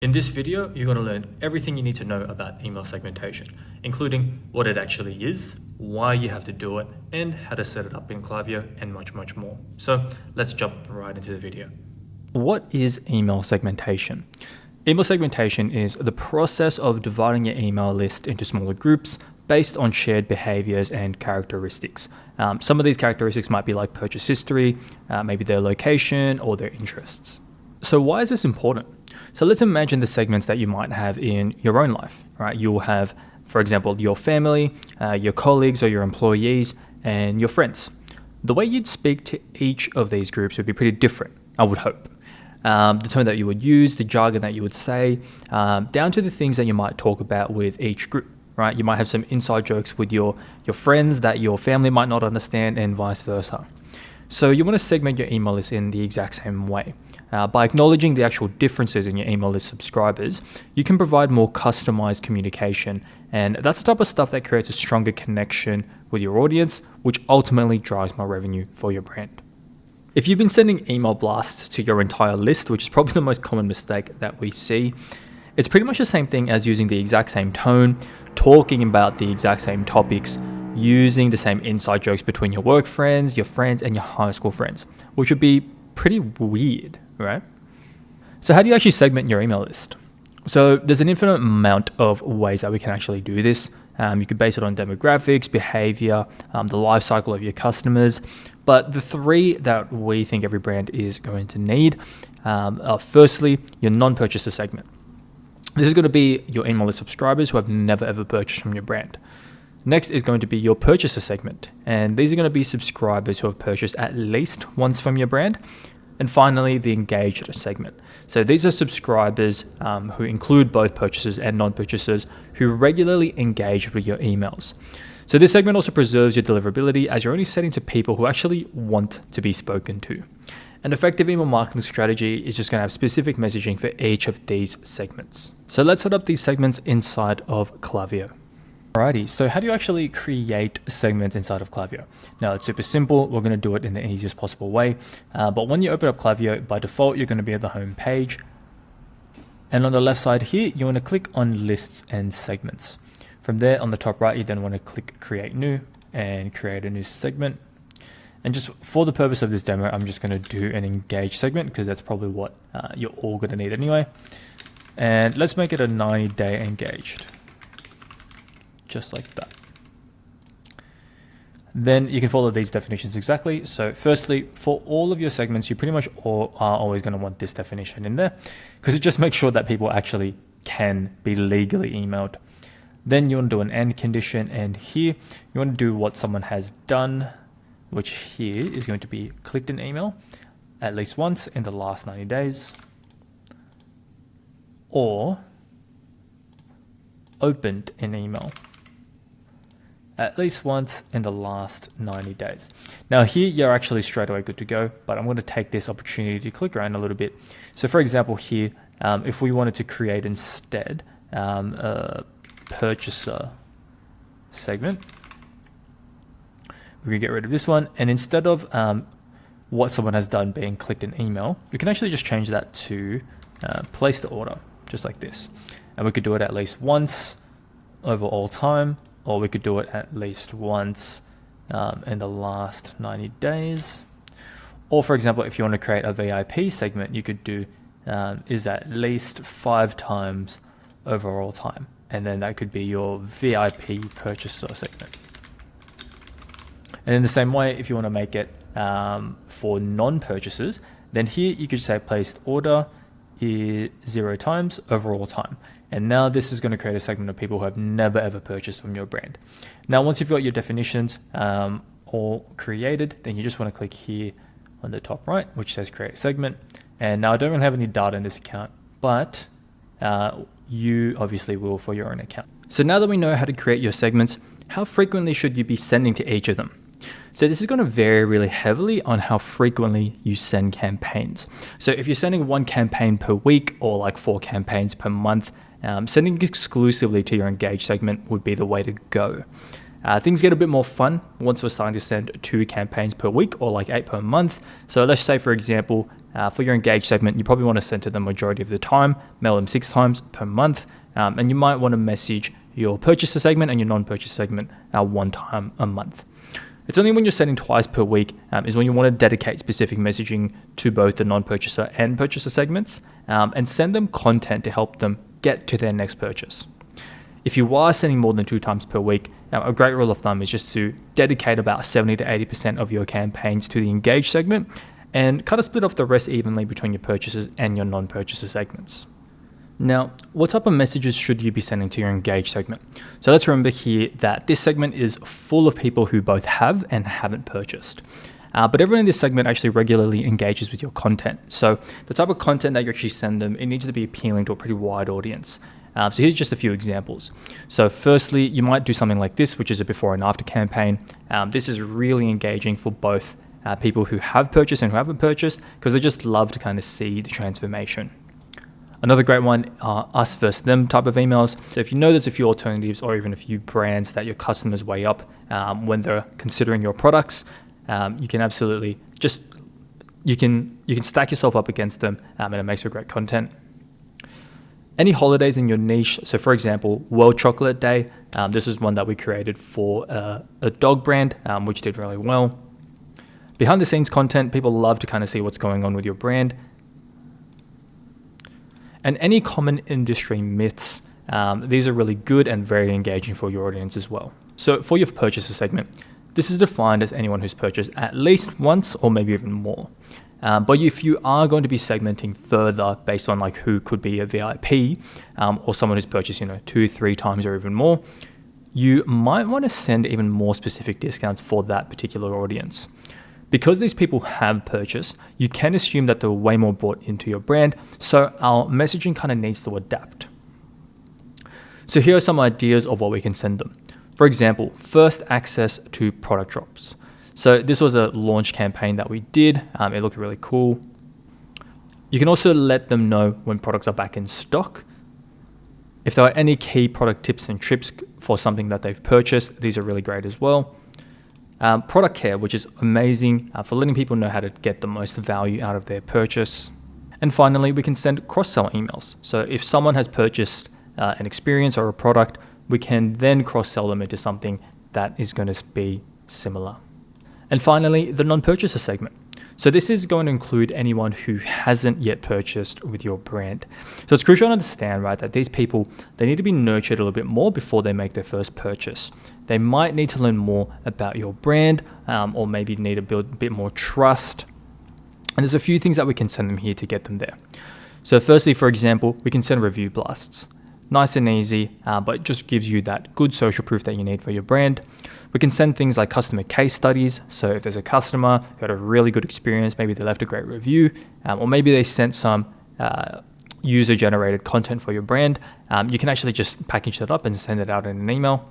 In this video, you're going to learn everything you need to know about email segmentation, including what it actually is, why you have to do it, and how to set it up in Klaviyo, and much, much more. So let's jump right into the video. What is email segmentation? Email segmentation is the process of dividing your email list into smaller groups based on shared behaviors and characteristics. Some of these characteristics might be like purchase history, maybe their location, or their interests. So why is this important? So let's imagine the segments that you might have in your own life, right? You'll have, for example, your family, your colleagues or your employees, and your friends. The way you'd speak to each of these groups would be pretty different, I would hope. The tone that you would use, the jargon that you would say, down to the things that you might talk about with each group, right? You might have some inside jokes with your friends that your family might not understand, and vice versa. So you want to segment your email list in the exact same way. By acknowledging the actual differences in your email list subscribers, you can provide more customized communication, and that's the type of stuff that creates a stronger connection with your audience, which ultimately drives more revenue for your brand. If you've been sending email blasts to your entire list, which is probably the most common mistake that we see, it's pretty much the same thing as using the exact same tone, talking about the exact same topics, using the same inside jokes between your work friends, and your high school friends, which would be pretty weird, right? So how do you actually segment your email list? So there's an infinite amount of ways that we can actually do this. You could base it on demographics, behavior, the life cycle of your customers. But the three that we think every brand is going to need are firstly, your non-purchaser segment. This is going to be your email list subscribers who have never ever purchased from your brand. Next is going to be your purchaser segment, and these are going to be subscribers who have purchased at least once from your brand. And finally, the engaged segment. So these are subscribers who include both purchasers and non-purchasers who regularly engage with your emails. So this segment also preserves your deliverability, as you're only sending to people who actually want to be spoken to. An effective email marketing strategy is just going to have specific messaging for each of these segments. So let's set up these segments inside of Klaviyo. Alrighty, so how do you actually create segments inside of Klaviyo? Now, it's super simple. We're going to do it in the easiest possible way. But when you open up Klaviyo, by default, you're going to be at the home page. And on the left side here, you want to click on lists and segments. From there, on the top right, you then want to click create new and create a new segment. And just for the purpose of this demo, I'm just going to do an engage segment because that's probably what you're all going to need anyway. And let's make it a 90-day engaged. Just like that. Then you can follow these definitions exactly. So firstly, for all of your segments, you pretty much are always going to want this definition in there because it just makes sure that people actually can be legally emailed. Then you want to do an end condition, and here you want to do what someone has done, which here is going to be clicked an email at least once in the last 90 days or opened an email at least once in the last 90 days. Now here, you're actually straight away good to go, but I'm going to take this opportunity to click around a little bit. So for example here, if we wanted to create instead a purchaser segment, we can get rid of this one. And instead of what someone has done being clicked an email, we can actually just change that to place the order, just like this. And we could do it at least once over all time, or we could do it at least once in the last 90 days. Or for example, if you want to create a VIP segment, you could do is at least 5 times over all time. And then that could be your VIP purchaser segment. And in the same way, if you want to make it for non-purchasers, then here you could say placed order is 0 times over all time. And now this is going to create a segment of people who have never ever purchased from your brand. Now, once you've got your definitions all created, then you just want to click here on the top right, which says create segment. And now I don't really have any data in this account, but you obviously will for your own account. So now that we know how to create your segments, how frequently should you be sending to each of them? So this is going to vary really heavily on how frequently you send campaigns. So if you're sending 1 campaign per week or like 4 campaigns per month, sending exclusively to your engaged segment would be the way to go. Things get a bit more fun once we're starting to send 2 campaigns per week or like 8 per month. So let's say, for example, For your engaged segment, you probably want to send to them majority of the time, mail them 6 times per month, and you might want to message your purchaser segment and your non-purchase segment 1 time a month. It's only when you're sending twice per week is when you want to dedicate specific messaging to both the non-purchaser and purchaser segments, and send them content to help them get to their next purchase. If you are sending more than 2 times per week, a great rule of thumb is just to dedicate about 70 to 80% of your campaigns to the engaged segment and kind of split off the rest evenly between your purchasers and your non-purchaser segments. Now, what type of messages should you be sending to your engaged segment? So let's remember here that this segment is full of people who both have and haven't purchased. But everyone in this segment actually regularly engages with your content. So the type of content that you actually send them, it needs to be appealing to a pretty wide audience. So here's just a few examples. So firstly, you might do something like this, which is a before and after campaign. This is really engaging for both people who have purchased and who haven't purchased, because they just love to kind of see the transformation. Another great one are us versus them type of emails. So if you know there's a few alternatives or even a few brands that your customers weigh up when they're considering your products, you can absolutely just, you can stack yourself up against them, and it makes for great content. Any holidays in your niche, so for example, World Chocolate Day, this is one that we created for a dog brand, which did really well. Behind the scenes content, people love to kind of see what's going on with your brand. And any common industry myths, these are really good and very engaging for your audience as well. So for your purchaser segment, this is defined as anyone who's purchased at least once or maybe even more. But if you are going to be segmenting further based on like who could be a VIP or someone who's purchased 2-3 times or even more, you might want to send even more specific discounts for that particular audience. Because these people have purchased, you can assume that they're way more bought into your brand, so our messaging kind of needs to adapt. So here are some ideas of what we can send them. For example, first access to product drops. So this was a launch campaign that we did. It looked really cool. You can also let them know when products are back in stock. If there are any key product tips and tricks for something that they've purchased, these are really great as well. Product care, which is amazing for letting people know how to get the most value out of their purchase. And finally, we can send cross-sell emails. So if someone has purchased an experience or a product, we can then cross-sell them into something that is going to be similar. And finally, the non-purchaser segment. So this is going to include anyone who hasn't yet purchased with your brand. So it's crucial to understand, right, that these people, they need to be nurtured a little bit more before they make their first purchase. They might need to learn more about your brand, or maybe need to build a bit more trust. And there's a few things that we can send them here to get them there. So firstly, for example, we can send review blasts. Nice and easy, but it just gives you that good social proof that you need for your brand. We can send things like customer case studies. So if there's a customer who had a really good experience, maybe they left a great review, or maybe they sent some user-generated content for your brand, you can actually just package that up and send it out in an email.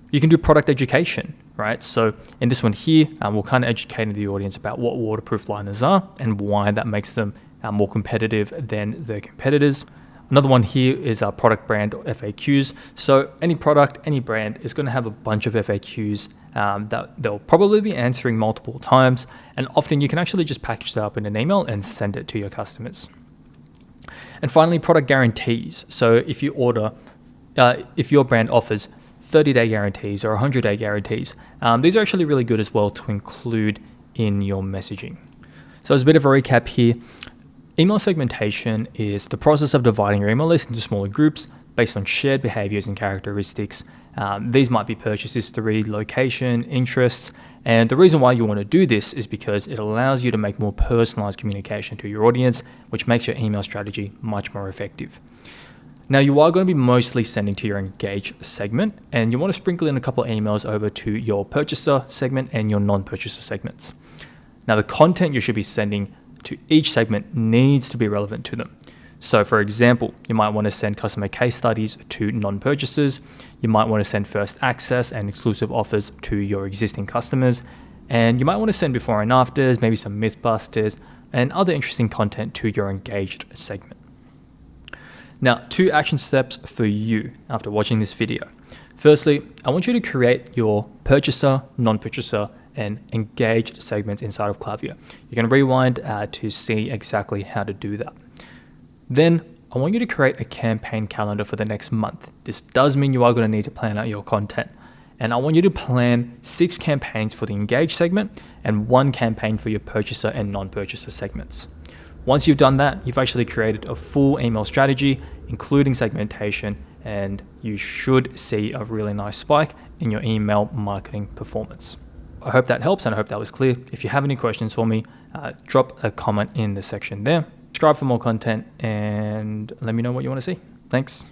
You can do product education, right? So in this one here, we'll kind of educate the audience about what waterproof liners are and why that makes them more competitive than their competitors. Another one here is our product brand FAQs. So any product, any brand is going to have a bunch of FAQs that they'll probably be answering multiple times. And often you can actually just package that up in an email and send it to your customers. And finally, product guarantees. So if you order, if your brand offers 30-day guarantees or 100-day guarantees, these are actually really good as well to include in your messaging. So as a bit of a recap here, email segmentation is the process of dividing your email list into smaller groups based on shared behaviors and characteristics. These might be purchase history, location, interests, and the reason why you want to do this is because it allows you to make more personalized communication to your audience, which makes your email strategy much more effective. Now, you are going to be mostly sending to your engaged segment, and you want to sprinkle in a couple of emails over to your purchaser segment and your non-purchaser segments. Now, the content you should be sending to each segment needs to be relevant to them. So for example, you might want to send customer case studies to non-purchasers. You might want to send first access and exclusive offers to your existing customers. And you might want to send before and afters, maybe some myth busters and other interesting content to your engaged segment. Now, 2 action steps for you after watching this video. Firstly, I want you to create your purchaser, non-purchaser, and engaged segments inside of Klaviyo. You can rewind to see exactly how to do that. Then I want you to create a campaign calendar for the next month. This does mean you are going to need to plan out your content. And I want you to plan 6 campaigns for the engaged segment and 1 campaign for your purchaser and non-purchaser segments. Once you've done that, you've actually created a full email strategy, including segmentation, and you should see a really nice spike in your email marketing performance. I hope that helps and I hope that was clear. If you have any questions for me, drop a comment in the section there. Subscribe for more content and let me know what you want to see. Thanks.